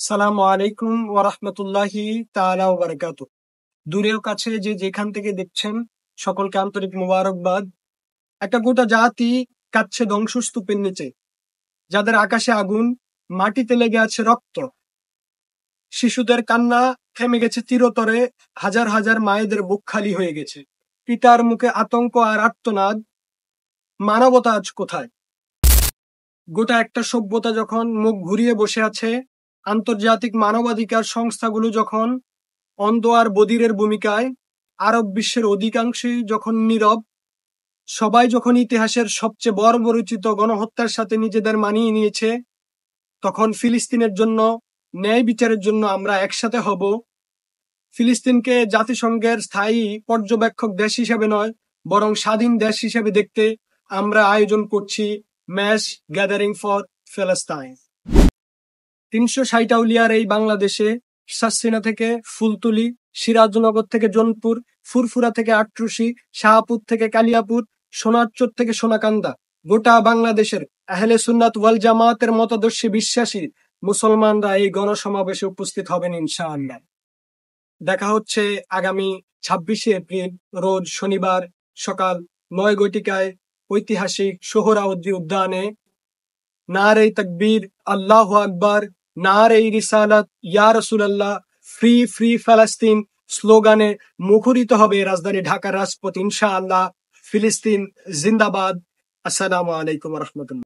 সালামু আলাইকুম ওয়া রাহমাতুল্লাহি তাআলা ওয়া বারাকাতুহু। দূরেও কাছে যে যেখান থেকে দেখছেন সকলকে আন্তরিক মোবারকবাদ। একটা গোটা জাতি কাঁদছে ধ্বংসস্তূপের নিচে, যাদের আকাশে আগুন, মাটিতে লেগে আছে রক্ত। শিশুদের কান্না থেমে গেছে চিরতরে, হাজার হাজার মায়েদের বুক খালি হয়ে গেছে। পিতার মুখে আতঙ্ক আর আর্তনাদ। মানবতা আজ কোথায়? গোটা একটা সভ্যতা যখন মুখ ঘুরিয়ে বসে আছে, আন্তর্জাতিক মানবাধিকার সংস্থাগুলো যখন অন্ধ আর বধিরের ভূমিকায়, আরব বিশ্বের অধিকাংশই যখন নীরব, সবাই যখন ইতিহাসের সবচেয়ে বর্বরোচিত গণহত্যার সাথে নিজেদের মানিয়ে নিয়েছে, তখন ফিলিস্তিনের জন্য, ন্যায় বিচারের জন্য আমরা একসাথে হব। ফিলিস্তিনকে জাতিসংঘের স্থায়ী পর্যবেক্ষক দেশ হিসেবে নয়, বরং স্বাধীন দেশ হিসেবে দেখতে আমরা আয়োজন করছি ম্যাস গ্যাদারিং ফর প্যালেস্টাইন। ৩৬০ আউলিয়ার এই বাংলাদেশে সাসিনা থেকে ফুলতুলি, সিরাজনগর থেকে জোনপুর, ফুরফুরা থেকে আটরশি, শাহপুর থেকে কালিয়াপুর, সোনারচর থেকে সোনাকান্দা, গোটা বাংলাদেশের আহলে সুন্নাত ওয়াল জামাতের মতাদর্শে বিশ্বাসী মুসলমানরা এই গণসমাবেশে উপস্থিত হবেন ইনশাআল্লাহ। দেখা হচ্ছে আগামী ২৬শে এপ্রিল রোজ শনিবার সকাল ৯ ঘটিকায় ঐতিহাসিক সোহরাওয়ার্দী উদ্যানে। নারে তাকবীর, আল্লাহু আকবার, নারে রিসালাত, ইয়া রাসূলুল্লাহ, ফ্রি ফ্রি ফিলিস্তিন স্লোগানে মুখরিত হবে রাজধানী ঢাকার রাজপথ ইনশাআল্লাহ। ফিলিস্তিন জিন্দাবাদ। আসসালামু আলাইকুম ওয়া রাহমাতুল্লাহ।